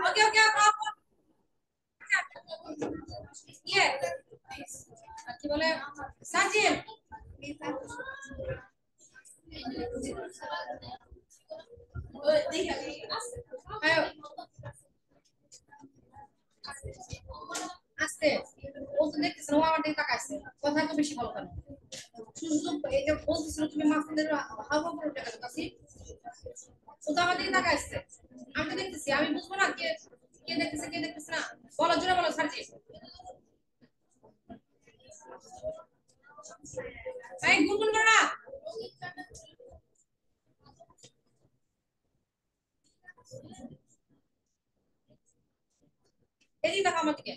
ওকে ওকে ইয়ে কি বলে সাজিদ আস্তে ও তো দেখতেছ ও আমার দিকে তাকাইছে কথা তো বেশি ভালো কেন সুযোগ এই যে বলতেছিল তুমি মাসুদের হালকা করে টাকা কাছে ও তো আমার দিকে তাকাইছে আমি তো দেখতেছি আমি বুঝবো না কে কে দেখতেছে না বলো জোরে বলো সাজিদ ভাই গুনগুন করো না এদিকে দেখো আমার দিকে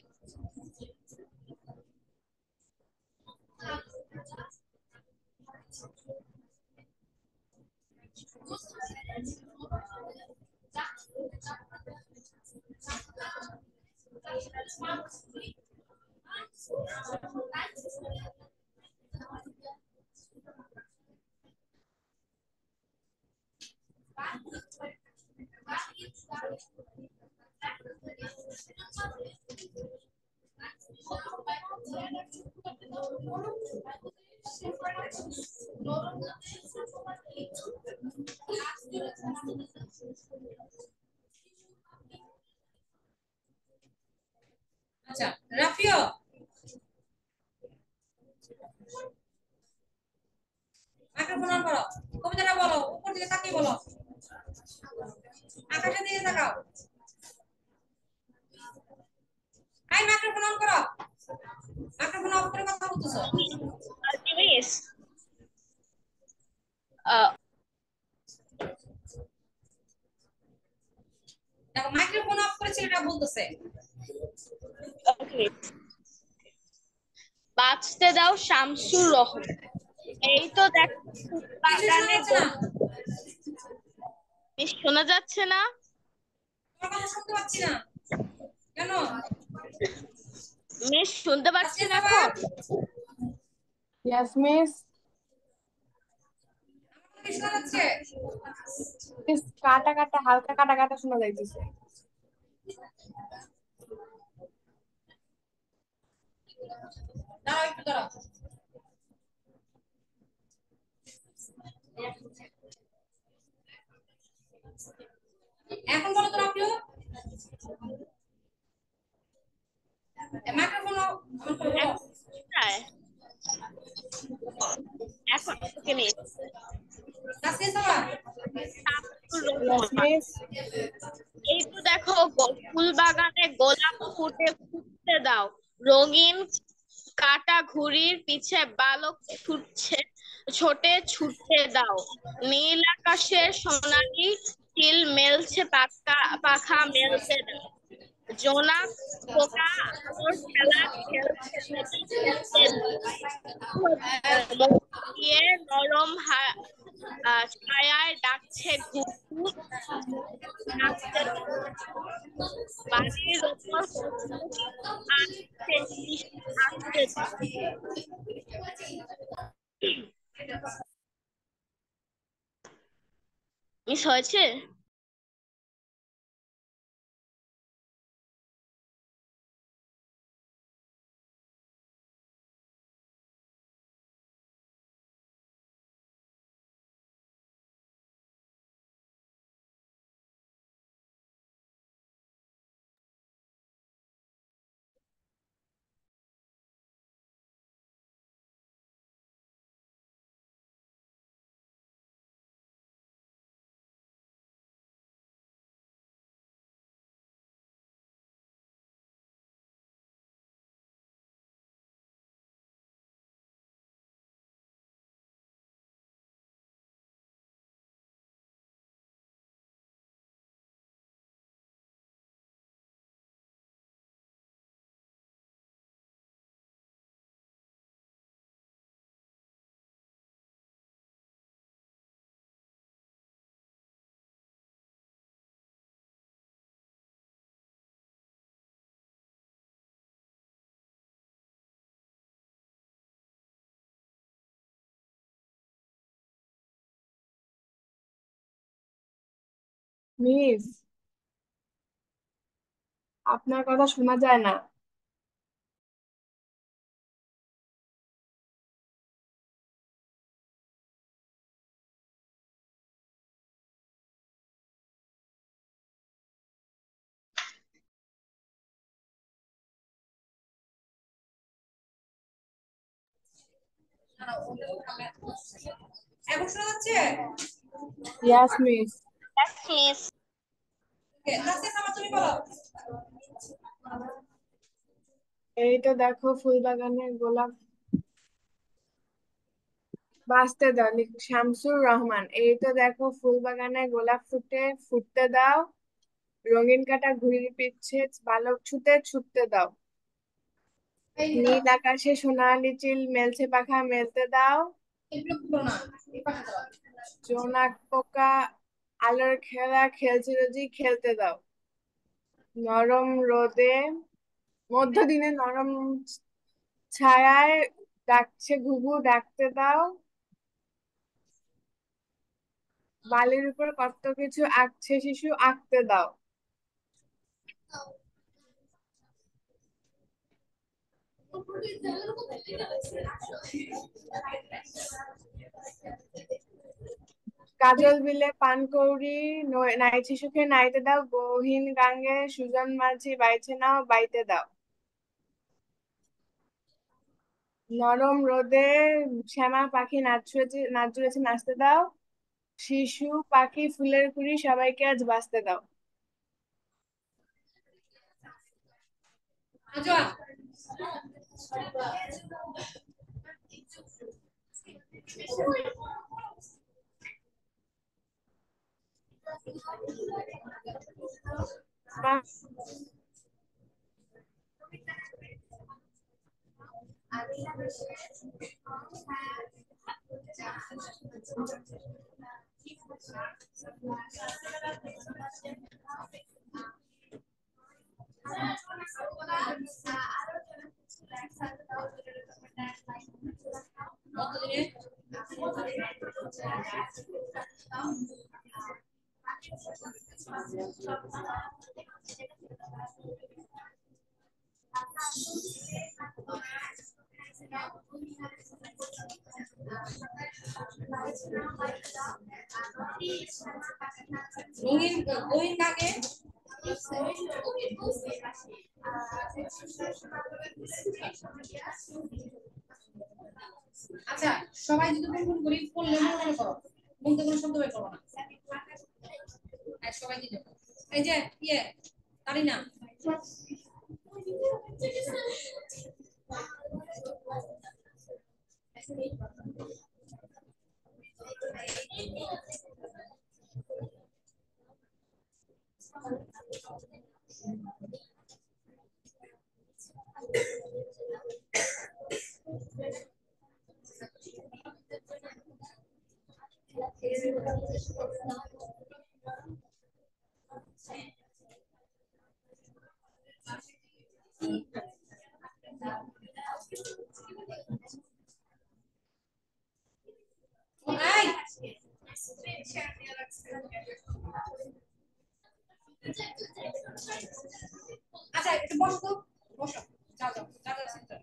আচ্ছা রাফিও মাইক্রোফোন অন করো কবিতাটা বলো উপর দিকে তাকিয়ে বলো আকাশের দিকে তাকাও আই মাইক্রোফোন অন করো মাইক্রোফোন অফ করে কথা বলতেছো মিস দেখো মাইক্রোফোন অফ করে ছেলেটা বলতেছে ওকে বাঁচতে দাও শামসুর রহমান এই তো দেখো কিছু শোনা বাগানে যাচ্ছে না মিস শোনা যাচ্ছে না তোমার কথা শুনতে পাচ্ছি না কেন মিস শুনতে আজকে পাচ্ছেন সবার এখন Yes, miss. কি শোনা যাচ্ছে Miss, কাটা কাটা হালকা কাটা কাটা শোনা যাইতেছে। দাঁড়াও একটু দাঁড়াও এখন বলো তো রাফিও মাইক্রোফোন অন করে বলো হ্যাঁ, এখন ওকে মিস আজকে সবার শামসুর Yes, রহমান miss. এই তো দেখো ফুল বাগানে গোলাপ ফুটতে দাও রঙিন কাটা ঘুড়ির পিছে বালক ছুটে দাও নীল আকাশের সোনালি তিল মেলছে পাখা মেলতে দাও জোনাক পোকা আলোর খেলা খেলছে নদী খেলতে দাও মন দিয়ে নরম ছায়ায় ডাকছে ঘুঘু নাচতে দাও বাড়ির ওপর আসছে আসতে দাও মিস হয়েছে Miss. আপনার কথা শোনা যায় না। এখন শোনা যাচ্ছে? ইয়াস মিস। Yes, miss. নাসিয়া সামা তুমি বলো। এই তো দেখো ফুল বাগানে গোলাপ বাঁচতে দাও। শামসুর রহমান। এই তো দেখো ফুল বাগানে গোলাপ ফুটতে দাও। রঙিন কাঁটা ঘুড়ির পিছে বালক ছুটে ছুটতে দাও। এই নীল আকাশে সোনালি চিল মেলছে পাখা মেলতে দাও। এগুলো বলো না, এই পাশে দাও। জোনাক পোকা আলোর খেলা খেলছে রোজি খেলতে দাও। নরম রোদে মধ্যদিনে নরম ছায়ায় ডাকছে ঘুঘু ডাকতে দাও। বালির উপর কত কিছু আঁকছে শিশু আঁকতে দাও। কাজল বিলে পানকৌড়ি নাইছে সুখে নাইতে দাও। গহীন গাঙ্গে সুজন মাঝি বাইছে নাও বাইতে দাও। নরম রোদে শ্যামা পাখি নাচ জুড়েছে নাচতে দাও। শিশু পাখি ফুলের কুড়ি সবাইকে আজ বাঁচতে দাও। আজওয়া মা- কতদিনে রঙিন রঙিন দাগে আচ্ছা সবাই যদি গুনগুন করি পড়লে মনে মনে করো, বলতে কোনো শব্দ বের করো না। আর সবাই দিতে এই যে ইয়ে তারি না এই আচ্ছা একটু বসো তো, বসো, যাও যাও যাও যাও।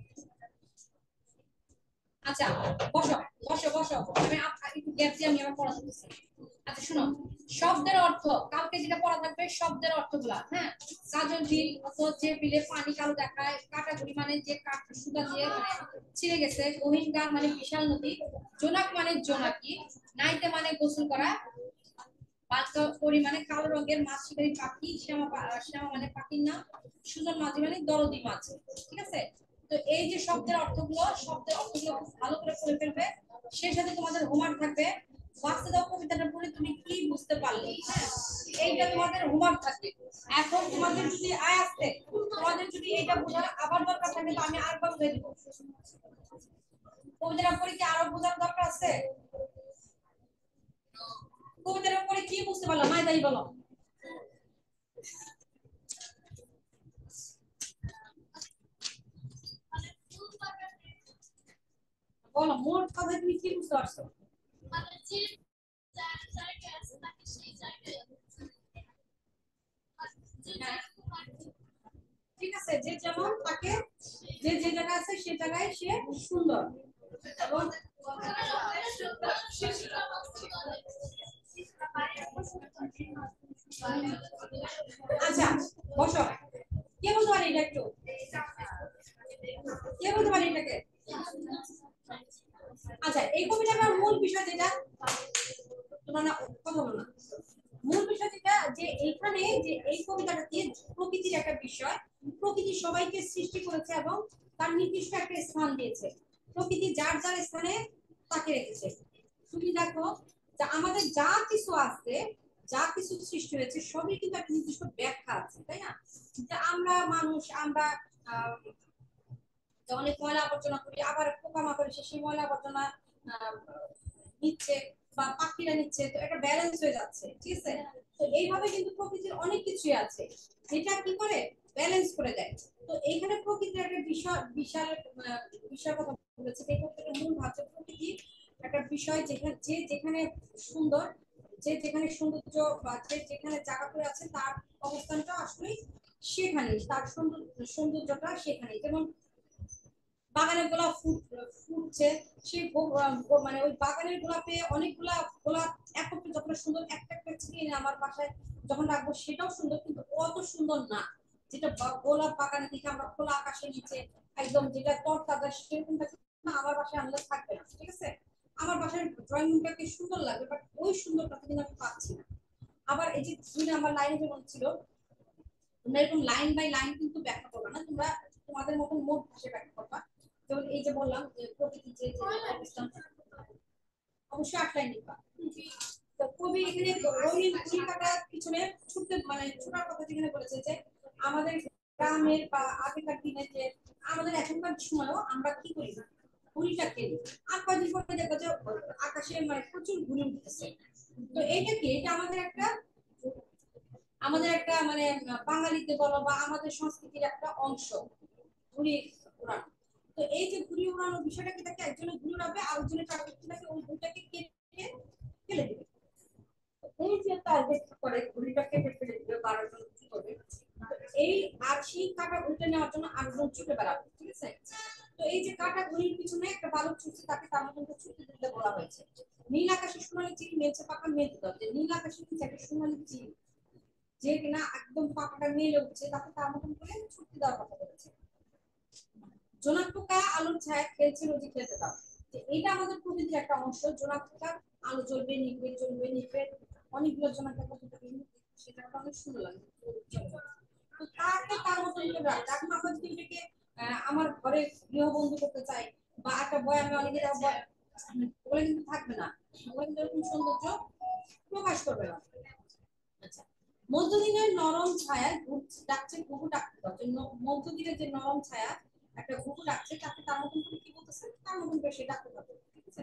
আচ্ছা বসো বসো বসো, আমি একটু গ্যাপ দিয়ে আমি আমার পড়া শুনতেছি। আচ্ছা শুনো, শব্দের অর্থ কালকে যেটা পড়া থাকবে শব্দের অর্থগুলা, হ্যাঁ। কাজল বিল অত যে বিলে পানি কালো দেখায়, কাটাগুড়ি মানে যে কাঠ সুতা দিয়ে মানে ছিঁড়ে গেছে, গহীনগার মানে বিশাল নদী, জোনাক মানে জোনাকি, নাইতে মানে গোসল করা, বাচ্চা পরিমাণে কালো রঙের মাছ শিকারী পাখি, শ্যামা মানে পাখির নাম, সুজন মাঝি মানে দরদি মাছ। ঠিক আছে, তো এই যে শব্দের অর্থগুলো খুব ভালো করে পড়ে ফেলবে। সেই সাথে তোমাদের হোমওয়ার্ক থাকবে, বাচ্চা দাও কবিতাটা পড়ে তুমি কি বুঝতে পারলে, হ্যাঁ এইটা তোমাদের হোমওয়ার্ক থাকবে। এখন তোমাদের যদি আসতে তোমাদের যদি এইটা বোঝার আবার দরকার থাকে তো আমি আরেকবার বুঝিয়ে দিব। কবিতাটা পড়ে কি আরো বোঝার দরকার আছে? কবিতাটা পড়ে কি বুঝতে পারলাম মাই তাই বলো। বলো মোট কথা তুমি কি বুঝতে পারছো? যে যেমন তাকে যে যে জায়গায় আছে সে জায়গায় সে সুন্দর এবং আচ্ছা বসো কে বলতে পারে এটা একটু কে বলতে পারে এটাকে আচ্ছা এই কবিতাটার মূল বিষয় যেটা তোমরা না কথা বলো না মূল বিষয় যেটা যে এইখানে যে এই কবিতাটাতে প্রকৃতির একটা বিষয় প্রকৃতি সবাইকে সৃষ্টি করেছে এবং তার নির্দিষ্ট একটা স্থান দিয়েছে প্রকৃতি যার যার স্থানে তাকে রেখেছে তুমি দেখো যে আমাদের যা কিছু আছে যা কিছু সৃষ্টি হয়েছে সবই কিন্তু একটা নির্দিষ্ট ব্যাখ্যা আছে তাই না যে আমরা মানুষ আমরা অনেক ময়লা আবর্জনা করি আবার পোকামাকড় এসে সেই ময়লা আবর্জনা নিচ্ছে বা পাখিরা নিচ্ছে তো একটা ব্যালেন্স হয়ে যাচ্ছে ঠিক আছে তো এইভাবে কিন্তু প্রকৃতির অনেক কিছুই আছে যেটা কি করে ব্যালেন্স করে দেয় তো এইখানে প্রকৃতির একটা বিশাল বিশাল বিষয় কথা বলেছে এই প্রত্যেকটা মূল ভাবছে প্রকৃতি একটা বিষয় যেখানে যে যেখানে সুন্দর যে যেখানে সৌন্দর্য বা যে যেখানে জায়গা করে আছে তার অবস্থানটা আসলে সেখানে তার সৌন্দর্যটা সেখানে যেমন বাগানে গোলাপ ফুটছে সেই মানে ওই বাগানের গোলাপে অনেকগুলা গোলাপ একত্রে যখন সুন্দর একটা একটা ছিটিয়ে আমার বাসায় যখন রাখবো সেটাও সুন্দর কিন্তু অত সুন্দর না যেটা গোলাপ বাগানে দেখে আমরা খোলা আকাশের নিচে একদম যেটা তরতাজা সেরকমটা আমার বাসায় আনলে থাকবে না ঠিক আছে আমার বাসায় ড্রয়িং রুমটাকে সুন্দর লাগবে বাট ওই সুন্দরটা কিন্তু আমি পাচ্ছি না আবার এই যে 2 নাম্বার লাইনে যেমন ছিল তোমরা এরকম লাইন বাই লাইন কিন্তু ব্যাখ্যা করবে না তোমরা তোমাদের মতন মোট ভাষায় ব্যাখ্যা করবা যেমন এই যে বললাম যে প্রকৃতি যে অবস্থান অবশ্যই 8 লাইন লিখবা তো কবি এখানে রঙিন ঘুড়ি কাটার পিছনে ছুটতে মানে ছোটার কথা যেখানে বলেছে যে আমাদের গ্রামের বা আগেকার দিনে যে আমাদের এখনকার সময়ও আমরা কি করি না ঘুড়িটা খেলি আর কয়েকদিন পরে দেখবো যে আকাশে মানে প্রচুর ঘুড়ি উঠতেছে তো এইটা কি এটা আমাদের একটা মানে বাঙালিতে বলো বা আমাদের সংস্কৃতির একটা অংশ ঘুড়ি উড়ানো তো এই যে ঘুড়ি উড়ানোর বিষয়টা কি থাকে একজনের ঘুড়ি উড়াবে আর একজনের টার্গেট থাকে ওই ঘুড়িটাকে কেটে ফেলে দেবে এই যে টার্গেট করে ঘুড়িটা কেটে ফেলে দিবে 12 জন কি করবে এই আর সেই কাটা উল্টে নেওয়ার জন্য আরেকজন ছুটে বেড়াবে ঠিক আছে তো এই যে কাটা ঘুড়ির পিছনে একটা বালক ছুটছে তাকে তার মতন ছুটে দিতে বলা হয়েছে নীল আকাশে সোনালি চিল মেলছে পাকা মেলতে হবে নীল আকাশে নিচে একটা সোনালি চিল যে কিনা একদম পাকাটা মেলে উঠছে তাকে তার মতন করে ছুটতে দেওয়ার কথা বলেছে জোনাক পোকা আলোর ছায়া খেলছে রোজি খেলতে দাও এটা আমাদের প্রকৃতির একটা অংশ জোনাক পোকা আলো জ্বলবে নিভবে জ্বলবে নিভবে অনেকগুলো জোনাক পোকা সেটা অনেক সুন্দর লাগে তো তাকে তার মতন করে রাখতে এখন আমরা যদি এটাকে আমার ঘরে গৃহবন্দী করতে চাই বা একটা বয়ামে অনেকে ওগুলো কিন্তু থাকবে না ওগুলো কিন্তু এরকম সৌন্দর্য প্রকাশ করবে না আচ্ছা মধ্যদিনের নরম ছায়ায় ডাকছে ঘুঘু ডাকতে দাও মধ্যদিনের যে নরম ছায়া একটা ঘুঘু ডাকছে তাকে তার মতন করে কি বলতেছে তার মতন করে সে ডাকতে পারবে ঠিক আছে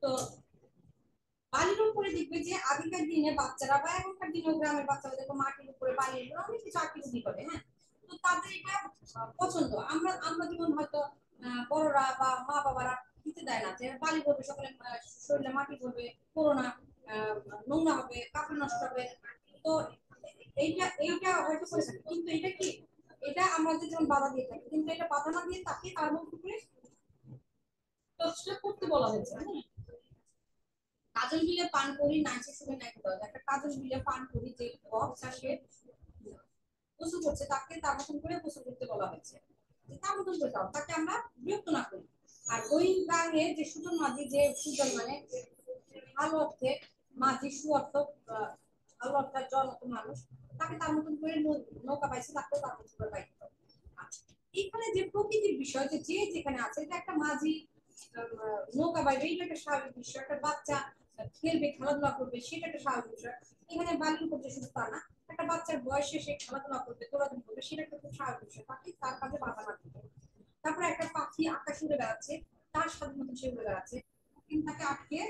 তো বালির উপরে দেখবে যে আগেকার দিনে বাচ্চারা বা এখনকার দিনে গ্রামের বাচ্চারা দেখো মাটির উপরে বালির উপরে অনেক কিছু আকৃতি করে হ্যাঁ তো তাদের এটা পছন্দ আমরা আমরা যেমন হয়তো বড়রা বা মা বাবারা দিতে দেয় না যে বালি করবে সকালে শরীরে মাটি করবে করোনা নোংরা হবে কাপড় নষ্ট হবে তো এইটা হয়তো করে থাকে কিন্তু এটা কি এটা আমাদের যেমন বাধা দিয়ে থাকি কিন্তু এটা বাধা না দিয়ে তাকে তার মধ্যে করে করতে বলা হয়েছে হ্যাঁ কাজল বিলে পান করি নাচে শুনে নাকি দাও একটা কাজল বিলে পান করি যে বক্স আসে গোসল করছে তাকে তার মতন করে গোসল করতে বলা হয়েছে তার মতন করে দাও তাকে আমরা বিরক্ত না করি আর ওই গানে যে সুজন মাঝি যে সুজন মানে ভালো অর্থে মাঝি সুঅর্থ ভালো অর্থের জনক মানুষ তাকে তার মতন করে নৌকা পাইছে তাকে তার মতন করে পাইতে হবে এখানে যে প্রকৃতির বিষয় যে যে যেখানে আছে এটা একটা মাঝি নৌকা বাইবে এটা একটা স্বাভাবিক বিষয় একটা বাচ্চা খেলবে খেলাধুলা করবে সেটা একটা স্বাভাবিক বিষয় এখানে বালির উপর যে শুধু তা না একটা বাচ্চার বয়সে সে খেলাধুলা করবে দৌড়াদৌড়ি করবে সেটা একটা খুব স্বাভাবিক বিষয় তাকে তার কাজে বাধা না দিতে তারপরে একটা পাখি আকাশে উড়ে বেড়াচ্ছে তার সাথে মতো সে উড়ে বেড়াচ্ছে কিন্তু তাকে আটকে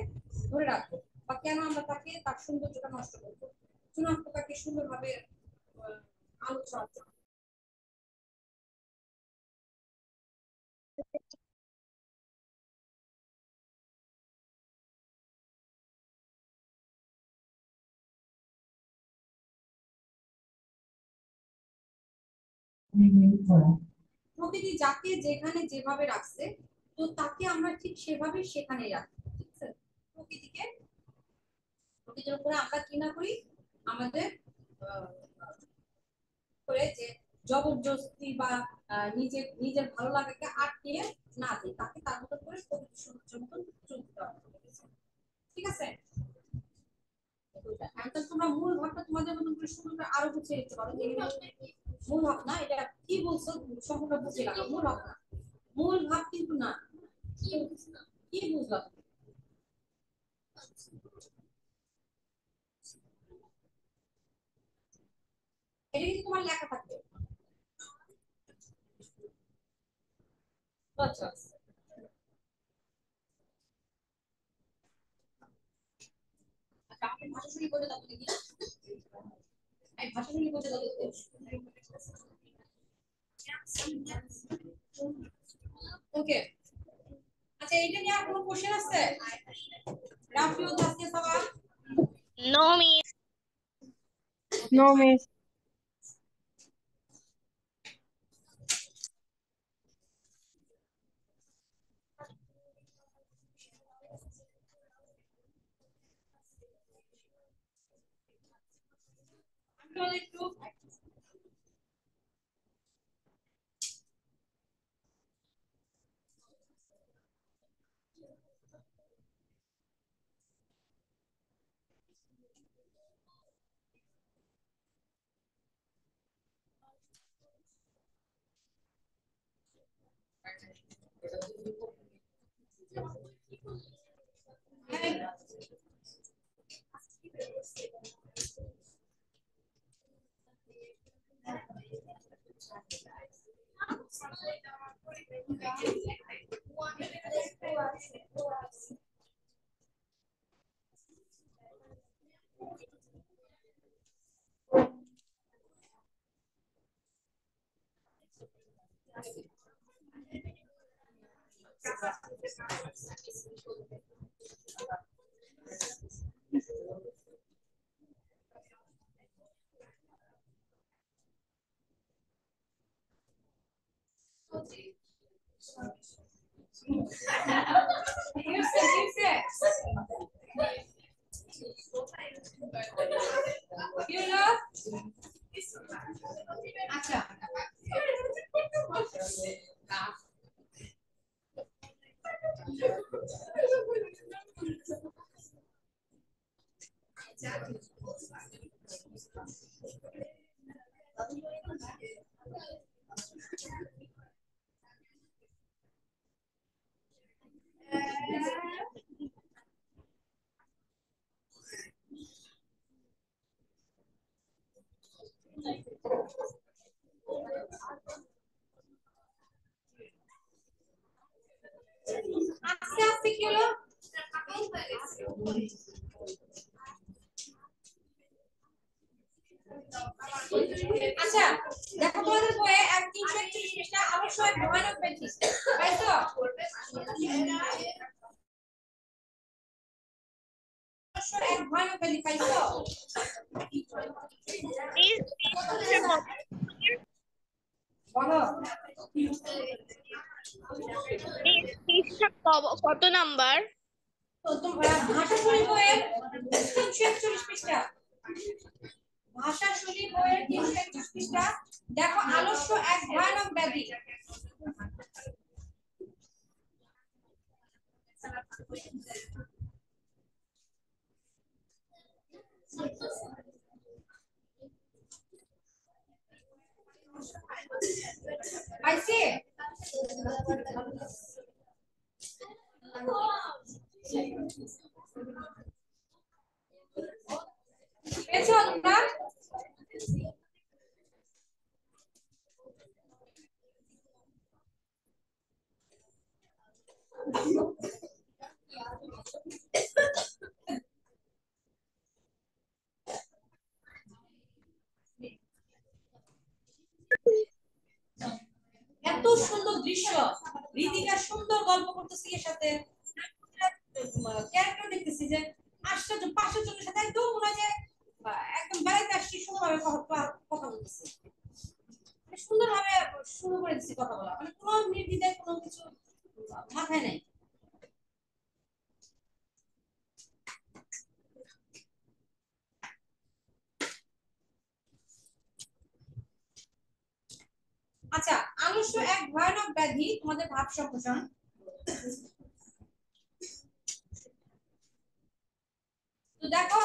ধরে রাখবো বা কেন আমরা তাকে তার সৌন্দর্যটা নষ্ট করবো চুনাক্ত তাকে সুন্দরভাবে আলোচনা প্রকৃতি যাকে যেখানে যেভাবে রাখছে তো তাকে আমরা ঠিক সেভাবে সেখানে রাখি, ঠিক আছে? প্রকৃতিকে, প্রকৃতির উপরে আমরা কি না করি, আমাদের করে যে জবরদস্তি বা নিজের নিজের ভালো লাগাকে আটকিয়ে না দিই, তাকে তার মতো করে প্রকৃতির সৌন্দর্য মতন চলতে হবে, ঠিক আছে? এখন তোমরা মূল ভাবটা তোমাদের মতন করে সুন্দর করে আরো বুঝিয়ে দিতে পারো যে মূল ভাব না, এটা কি বলছো সম্পূর্ণ বুঝিয়ে রাখো, মূল ভাব না, মূল ভাব কিন্তু না, কি বুঝলাম? এটা কিন্তু তোমার লেখা থাকবে। আচ্ছা, আপনি ভাষা শুরু করে দাও দেখি, এই ভাষা শুরু করে দাও ওকে। আচ্ছা, এইটা নিয়ে আর কোনো কোশ্চেন আছে? Rafiul Tasnia Saba? No miss. No miss. আমি একটু আচ্ছা, আস্তে আস্তে কি হলো? আচ্ছা, দেখো তোমাদের বইয়ে 341 পৃষ্ঠা অবশ্যই ভয়ানক ব্যাধি, তাই তো? অবশ্যই এক ভয়ানক ব্যাধি, তাই তো? মিস বলো। পৃষ্ঠা কত নাম্বার? তো তোমরা ভাষা শৈলী বইয়ের 341 পৃষ্ঠা, ভাষা শৈলী বইয়ের 341 পৃষ্ঠা, দেখো আলস্য এক ভয়ানক ব্যাধি। পাইছি? পেয়েছো তোমরা? এত সুন্দর দৃশ্য, রীতিকা সুন্দর গল্প করতেছি এর সাথে, ক্যারেক্টার দেখতেছি যে আশ্চর্য, 500 জনের সাথে একদম মনে হয় যে একদম বেড়াইতে আসছি, সুন্দরভাবে কথা বলতেছি, সুন্দরভাবে কথা বলা, মানে কোনো নির্দ্বিধায় কোনো কিছু মাথায় নেই। আচ্ছা, আলস্য এক ভয়ানক ব্যাধি, তোমাদের ভাব সংকোচন। তো দেখো,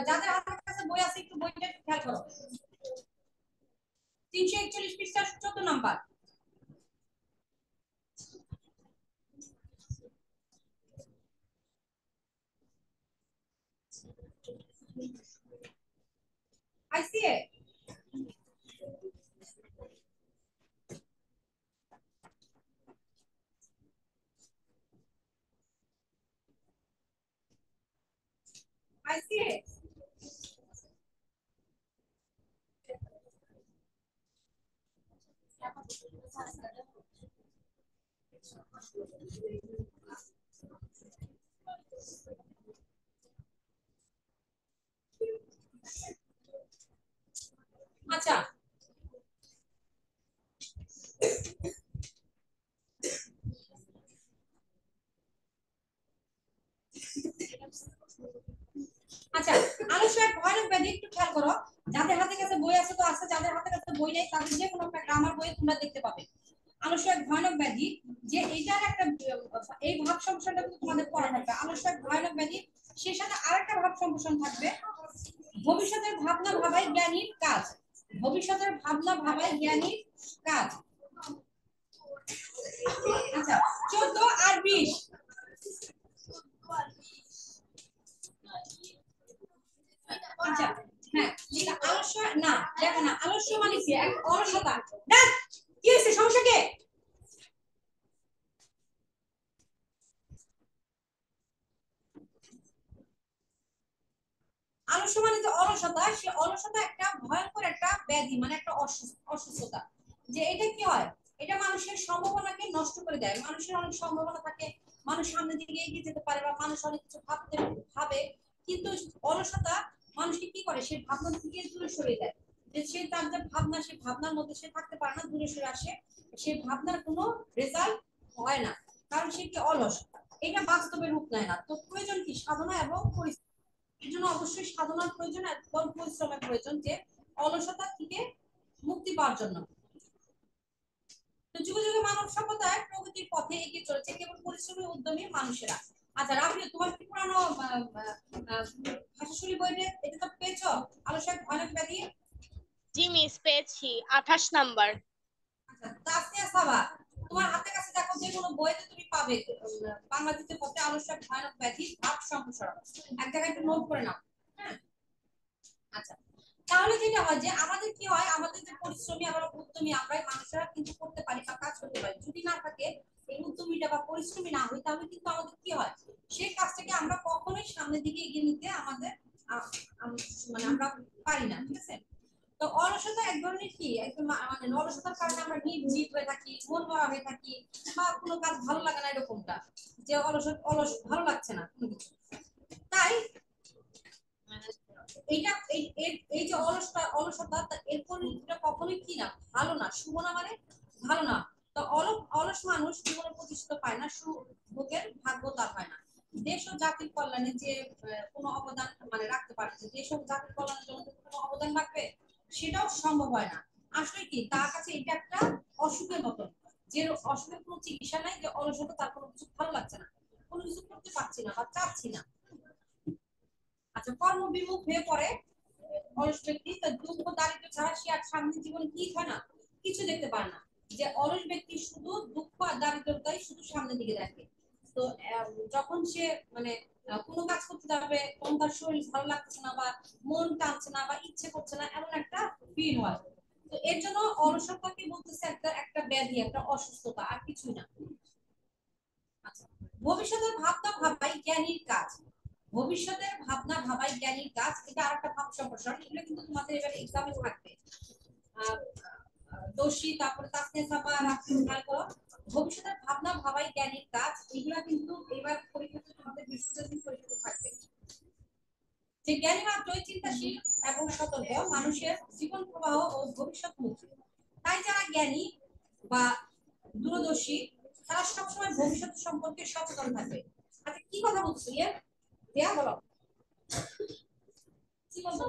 যাদের হাতের কাছে বই আছে একটু বইটা একটু খেয়াল করো। 341 পৃষ্ঠা 14 number. I see it. I see it. আচ্ছা, আচ্ছা, আলস্য এক ভয়ানক ব্যাধি, একটু খেয়াল করো। যাদের হাতে কাছে বই আছে তো আছে, যাদের হাতে কাছে বই নেই তাদের যে কোনো একটা গ্রামার বই তোমরা দেখতে পাবে। আলস্য এক ভয়ানক ব্যাধি, যে এটার একটা এই ভাব সম্প্রসারণটা কিন্তু তোমাদের পড়া থাকবে। আলস্য এক ভয়ানক ব্যাধি, সেই সাথে আরেকটা ভাব সম্প্রসারণ থাকবে, ভবিষ্যতের ভাবনা ভাবাই জ্ঞানীর কাজ। ভবিষ্যতের ভাবনা ভাবাই জ্ঞানীর কাজ। আচ্ছা, 14 আর 20। আচ্ছা, হ্যাঁ, এটা আলস্য না, দেখো না, আলস্য মানে কি? এক অলসতা। দেখ কি হয়েছে, সমস্যা কি? আলস্য মানে যে অলসতা, সে অলসতা একটা ভয়ঙ্কর একটা ব্যাধি, মানে একটা অসুস্থতা। যে এটা কি হয়, এটা মানুষের সম্ভাবনাকে নষ্ট করে দেয়। মানুষের অনেক সম্ভাবনা থাকে, মানুষ সামনের দিকে এগিয়ে যেতে পারে বা মানুষ অনেক কিছু ভাবে, কিন্তু অলসতা মানুষকে কি করে, সেই ভাবনা থেকে দূরে সরিয়ে দেয়। যে সে তার যে ভাবনা, সেই ভাবনার মধ্যে সে থাকতে পারে না, দূরে সরে আসে, সেই ভাবনার কোনো রেজাল্ট হয় না, কারণ সে কি অলস, এটা বাস্তবে রূপ নেয় না। তো প্রয়োজন কি সাধনা এবং পরিশ্রম। এর জন্য অবশ্যই সাধনার প্রয়োজন এবং পরিশ্রমের প্রয়োজন, যে অলসতা থেকে মুক্তি পাওয়ার জন্য। তো যুগে যুগে মানব সভ্যতায় প্রগতির পথে এগিয়ে চলেছে কেবল পরিশ্রমী উদ্যমী মানুষেরা। আচ্ছা রাফি, তোমার কি পুরানো ভাষাশৈলী বইতে এটা তো পেয়েছো, আলস্য এক ভয়ানক ব্যাধি? জি মিস, পেয়েছি 28 নাম্বার। আচ্ছা, তাসনিয়া সাবা, তোমার হাতের কাছে দেখো যে কোনো বইতে তুমি পাবে বাংলাদেশের পথে আলস্য এক ভয়ানক ব্যাধি ভাব সম্প্রসারণ, এক জায়গায় একটু নোট করে নাও। হ্যাঁ, আচ্ছা, তাহলে যেটা হয় যে আমাদের কি হয়, আমাদের যে পরিশ্রমী আমরা উদ্যমী আমরাই মানুষরা কিন্তু করতে পারি বা কাজ করতে পারি। যদি না থাকে এই উদ্যমীটা বা পরিশ্রমী না হয়, তাহলে কিন্তু আমাদের কি হয়, সেই কাজটাকে আমরা কখনোই সামনের দিকে এগিয়ে নিতে আমাদের মানে আমরা পারি না। ঠিক আছে, তো অলসতা এক ধরনের কি একদম, মানে অলসতার কারণে আমরা নির্জীব হয়ে থাকি, মন মরা হয়ে থাকি, বা কোনো কাজ ভালো লাগে না, এরকমটা যে অলস ভালো লাগছে না কোনো কিছু। তাই এইটা এই যে অলসতা এর পরিণতিটা কখনোই কি না, ভালো না, শুভ না, মানে ভালো না। তো অলস মানুষ জীবনে প্রতিষ্ঠিত পায় না, সুভোগের ভাগ্য তার হয় না। দেশ ও জাতির কল্যাণে যে কোনো অবদান মানে রাখতে পারে, যে দেশ ও জাতির কল্যাণের জন্য কোনো অবদান রাখবে, সেটাও সম্ভব হয় না। আসলে কি তার কাছে এটা একটা অসুখের মতো, যে অসুখের কোনো চিকিৎসা নাই, যে অলসতা তার কোনো কিছু ভালো লাগছে না, কোনো কিছু করতে পারছি না বা চাচ্ছি না। আচ্ছা, কর্মবিমুখ হয়ে পড়ে অলস ব্যক্তি, তার দুঃখ দারিদ্র ছাড়া সে আর সামনে জীবনে কি হয় না, কিছু দেখতে পারে না। যে অলস ব্যক্তি শুধু দুঃখ আর দারিদ্রতাই শুধু সামনের দিকে দেখে। তো যখন সে মানে কোনো কাজ করতে যাবে, তখন তার শরীর ভালো লাগছে না বা মন টানছে না বা ইচ্ছে করছে না, এমন একটা ফিল হয়। তো এর জন্য অলসতাকে বলতেছে একটা একটা ব্যাধি, একটা অসুস্থতা, আর কিছুই না। আচ্ছা, ভবিষ্যতের ভাবনা ভাবাই জ্ঞানীর কাজ। ভবিষ্যতের ভাবনা ভাবাই জ্ঞানীর কাজ, এটা আরেকটা ভাব সম্প্রসারণ। এগুলো কিন্তু তোমাদের এবারে এক্সামে থাকবে। দোষী, তারপরে তাসনিয়া সাবা, রাফিউল করো। ভবিষ্যতের ভাবনা ভাবাই জ্ঞানীর কাজ, এগুলা কিন্তু এবার পরীক্ষাতে তোমাদের বিশ্ববিদ্যালয় পরীক্ষাতে থাকবে। যে জ্ঞানী মাত্রই চিন্তাশীল এবং সতর্ক, মানুষের জীবন প্রবাহ ও ভবিষ্যৎ মুখী। তাই যারা জ্ঞানী বা দূরদর্শী, তারা সবসময় ভবিষ্যৎ সম্পর্কে সচেতন থাকবে। আচ্ছা কি কথা বলছো ইয়ে দেয়া বলো কি বলবো?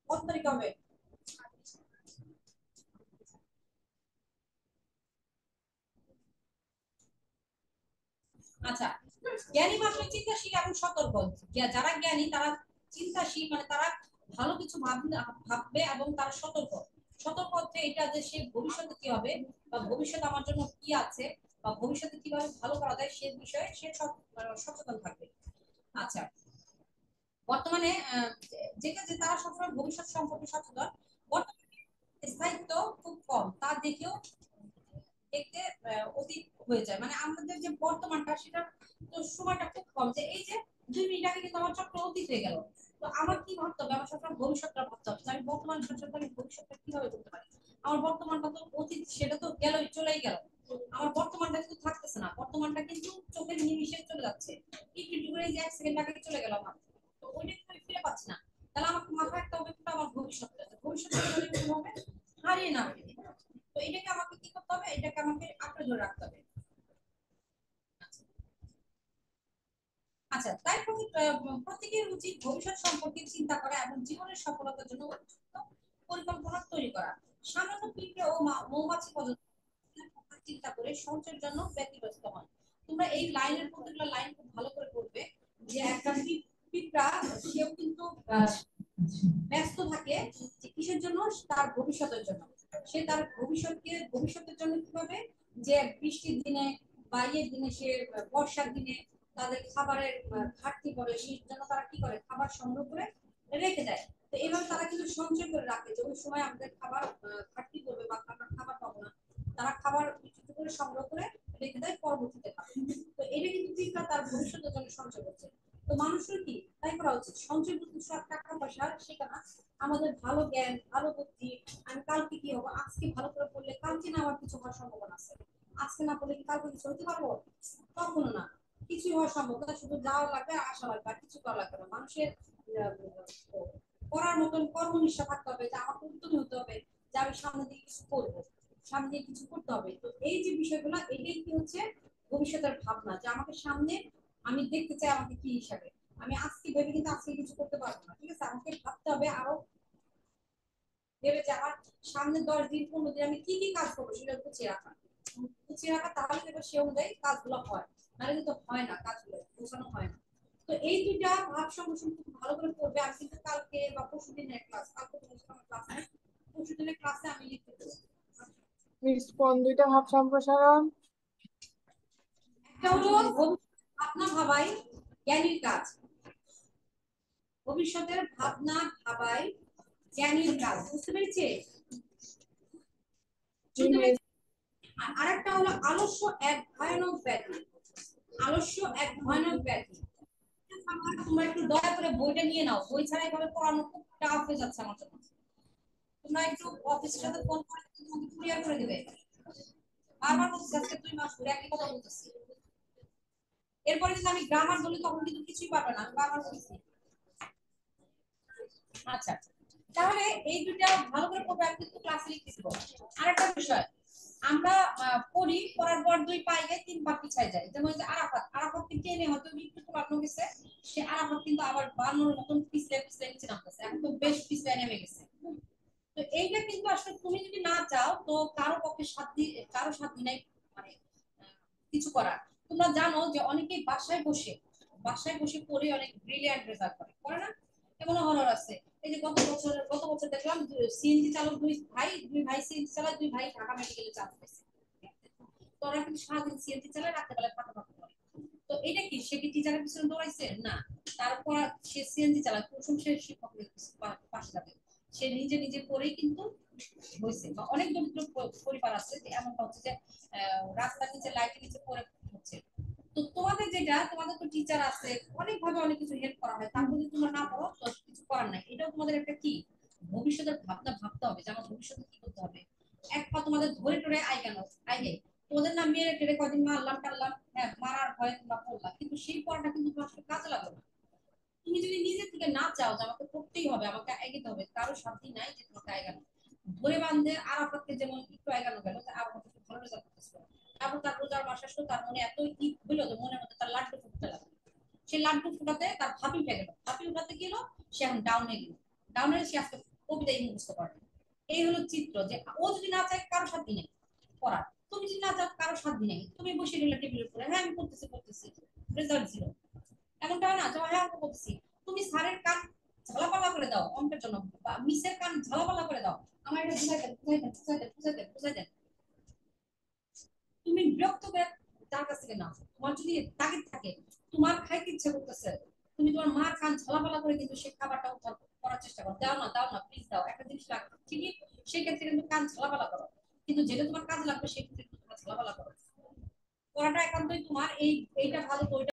কত তারিখ হবে? আচ্ছা, জ্ঞানী মানুষ চিন্তাশীল এবং সতর্ক। যারা জ্ঞানী তারা চিন্তাশীল, মানে তারা ভালো কিছু ভাববে এবং তারা সতর্ক। সতর্ক অর্থে এটা যে সে ভবিষ্যতে কি হবে বা ভবিষ্যতে আমার জন্য কি আছে বা ভবিষ্যতে কিভাবে ভালো করা যায় সে বিষয়ে সে সচেতন থাকবে। আচ্ছা, বর্তমানে যেটা যে তারা সবসময় ভবিষ্যৎ সম্পর্কে সচেতন। বর্তমানে স্থায়িত্ব খুব কম, তা দেখেও দেখতে অতীত হয়ে যায়, মানে আমাদের যে বর্তমানটা সেটা তো সময়টা খুব কম, যে এই যে 2 মিনিট আগে কিন্তু আমার চক্র অতীত হয়ে গেল। তো আমার কি ভাবতে হবে? আমার সবসময় ভবিষ্যৎটা ভাবতে হবে, আমি বর্তমান সচেতন আমি ভবিষ্যৎটা কিভাবে করতে পারি। আমার বর্তমানটা তো অতীত, সেটা তো গেলই, চলেই গেল। আমার বর্তমানটা কিন্তু থাকতেছে না, বর্তমানটা কিন্তু চোখের নিমিষে চলে যাচ্ছে। একটু একটু করে এই যে 1 সেকেন্ড আগে চলে গেল আমার, তো ওইটা কিন্তু আমি ফিরে পাচ্ছি না। তাহলে আমাকে মাথায় রাখতে হবে আমার ভবিষ্যৎটা, ভবিষ্যৎটা হবে হারিয়ে না ফেলি। তো এটাকে আমাকে কি করতে হবে? এটাকে আমাকে আঁকড়ে ধরে রাখতে হবে। আচ্ছা, তাই প্রত্যেকের উচিত ভবিষ্যৎ সম্পর্কে চিন্তা করা এবং জীবনের সফলতার জন্য উপযুক্ত পরিকল্পনা তৈরি করা। সামান্য পিঁপড়ে ও মৌমাছি পর্যন্ত চিন্তা করে সঞ্চয়ের জন্য ব্যতিব্যস্ত হন। তোমরা এই লাইনের প্রত্যেকটা লাইন খুব ভালো করে পড়বে, যে একটা পিঁপড়া সেও কিন্তু ব্যস্ত থাকে যে কিসের জন্য? তার ভবিষ্যতের জন্য। সে তার ভবিষ্যতের জন্য কিভাবে, যে বৃষ্টির দিনে বা ইয়ের দিনে সে বর্ষার দিনে তাদের খাবারের ঘাটতি পড়ে, সেই জন্য তারা কি করে? খাবার সংগ্রহ করে রেখে দেয়। তো এভাবে তারা কিন্তু সঞ্চয় করে রাখে যে ওই সময় আমাদের খাবার ঘাটতি করবে বা আমরা খাবার পাবো না, তারা খাবার কিছু করে সংগ্রহ করে রেখে দেয় পরবর্তীতে খাবে। তো এটা কিন্তু পিঁপড়া তার ভবিষ্যতের জন্য সঞ্চয় করছে। তো মানুষের কি তাই করা উচিত? সঞ্চয় করতে সব টাকা পয়সা সেটা না, আমাদের ভালো জ্ঞান, ভালো বুদ্ধি। আমি কালকে কি হবো, আজকে ভালো করে পড়লে কালকে না আমার কিছু হওয়ার সম্ভাবনা আছে। আজকে না পড়লে কি কালকে কিছু হতে পারবো? কখনো না। কিছু হওয়ার সম্ভাবনা, শুধু যাওয়া লাগবে আর আসা লাগবে, আর কিছু করা লাগবে না। মানুষের করার মতন কর্মনিষ্ঠা থাকতে হবে, যে আমাকে উদ্যমী হতে হবে, যে আমি সামনে দিয়ে কিছু করবো, সামনে দিয়ে কিছু করতে হবে। তো এই যে বিষয়গুলো, এটাই কি হচ্ছে ভবিষ্যতের ভাবনা, যে আমাকে সামনে আমি দেখতে চাই আমাকে কি হিসাবে। আমি আজকে ভেবে কিন্তু আজকে কিছু করতে পারবো না, ঠিক আছে? আমাকে ভাবতে হবে আরো ভেবে, যে আমার সামনে 10 দিন 15 দিন আমি কি কি কাজ করবো সেটা গুছিয়ে রাখা, তাহলে দেখবো সে অনুযায়ী কাজগুলো হয়। নাহলে কিন্তু হয় না, কাজগুলো গোছানো হয় না। তো এই দুইটা ভাব সংগঠন খুব ভালো করে পড়বে। আমি কিন্তু কালকে বা পরশু দিনের ক্লাস, কালকে আমার ক্লাস নেই, পরশু দিনের ক্লাসে আমি লিখতে দেবো। মিস কোন দুইটা ভাব সম্প্রসারণ? একটা হলো ভাবনা ভাবাই জ্ঞানীর কাজ, ভবিষ্যতের ভাবনা ভাবাই জ্ঞানীর কাজ। বুঝতে পেরেছি? জি শুনতে মিস। পেরেছি? আর আরেকটা হলো আলস্য এক ভয়ানক ব্যাধি। আলস্য এক ভয়ানক ব্যাধি। তোমরা একটু দয়া করে বইটা নিয়ে নাও, বই ছাড়া এভাবে পড়ানো খুব টাফ হয়ে যাচ্ছে আমার জন্য। তোমরা একটু অফিসের সাথে ফোন করে তোমাকে ক্লিয়ার করে দিবে। বারবার বলছি আজকে 2 মাস ধরে একই কথা বলতেছি। এরপরে যদি আমি গ্রামার বলি তখন কিন্তু কিছুই পারবে না, আমি বারবার বলছি। আচ্ছা, তাহলে এই দুইটা ভালো করে পড়বে, আমি কিন্তু ক্লাসে লিখতে দিব। আরেকটা বিষয়, আমরা পড়ার পর 2 পা 3 পা পিছায় যায়। যেমন যে আরাফাত কিন্তু টেনে হয়তো একটু পুরানো গেছে, সে আরাফাত কিন্তু আবার বানর মতন পিছলে পিছলে নিচে নামতেছে, এখন তো বেশ পিছলে নেমে গেছে। তো এইটা কিন্তু আসলে তুমি যদি না চাও তো কারো পক্ষে কারো সাথ নাই, মানে কিছু করার। তোমরা জানো যে অনেকেই বাসায় বসে পড়ে অনেক ব্রিলিয়ান্ট রেজাল্ট করে না? এমন হরর আছে। এই যে গত বছর দেখলাম সিএনজি চালক, দুই ভাই সিএনজি চালায়, 2 ভাই ঢাকা মেডিকেলে চান্স পেয়েছে। তো ওরা কিন্তু সারাদিন সিএনজি চালায়, রাত্রেবেলায় ফাঁকা করে। তো এটা কি, সে কি টিচারের পিছনে দৌড়াইছে? না। তারপর সে সিএনজি চালায়, প্রথম সে শিক্ষকের পাশে যাবে, সে নিজে নিজে করেই কিন্তু হয়েছে। বা অনেক দরিদ্র পরিবার আছে যে এমনটা হচ্ছে যে রাস্তার নিচে লাইটের নিচে পড়ে হচ্ছে। তো তোমাদের তো টিচার আছে, অনেক ভাবে অনেক কিছু হেল্প করা হয়, তারপর যদি তোমরা না পড়ো তো কিছু করার নাই। এটাও তোমাদের একটা কি ভবিষ্যতের ভাবনা ভাবতে হবে, যে আমার ভবিষ্যতে কি করতে হবে। এক পা তোমাদের ধরে টরে আইগে তোমাদের নাম মেরে টেরে কদিন মারলাম টারলাম, হ্যাঁ মারার ভয়ে তোমরা পড়লাম, কিন্তু সেই পড়াটা কিন্তু তোমার আসলে কাজে লাগলো না। তুমি যদি নিজে থেকে না চাও যে আমাকে করতেই হবে, আমাকে এগিয়ে হবে, কারো শান্তি নাই যে তোমাকে এগানো ধরে বান্ধে। আরাফাতকে যেমন একটু এগানো গেল, আরাফাত ভালো রেজাল্ট করতেছিল, তারপর তার রোজার মাস আসলো, তার মনে এত ঈদ হইলো যে মনের মধ্যে তার লাড্ডু ফুটতে লাগলো। সে লাড্ডু ফুটাতে তার ভাবি উঠে গেল, ভাবি উঠাতে গেল, সে এখন ডাউনে গেল, ডাউনে সে আজকে কবিতাই মুখস্থ করে। এই হলো চিত্র, যে ও যদি না চায় কারো সাথে নেই পড়ার, তুমি যদি না চাও কারো সাথে নেই, তুমি বসে রইলে টেবিলের উপরে, হ্যাঁ আমি করতেছি করতেছি, রেজাল্ট জিরো। এমনটা হয় না যে হ্যাঁ আমি করতেছি, তুমি স্যারের কান ঝালাপালা করে দাও অঙ্কের জন্য, বা মিসের কান ঝালাপালা করে দাও, আমার এটা বুঝাই দেন বুঝাই দেন বুঝাই দেন বুঝাই দেন বুঝাই দেন। তুমি বিরক্ত করে তার কাছ থেকে নাও। তোমার যদি তাগিদ থাকে, তোমার খাইতে ইচ্ছা করতেছে, তুমি তোমার মার কান ঝালাপালা করে কিন্তু সে খাবারটা উদ্ধার করার চেষ্টা করো, দাও না প্লিজ দাও, একটা জিনিস লাগবে ঠিকই, সেই ক্ষেত্রে কিন্তু কান ঝালাপালা করো, কিন্তু যেটা তোমার কাজে লাগবে সেই ক্ষেত্রে ঝালাপালা করো। পড়াটা একান্তই তোমার, এইটা ভালো তো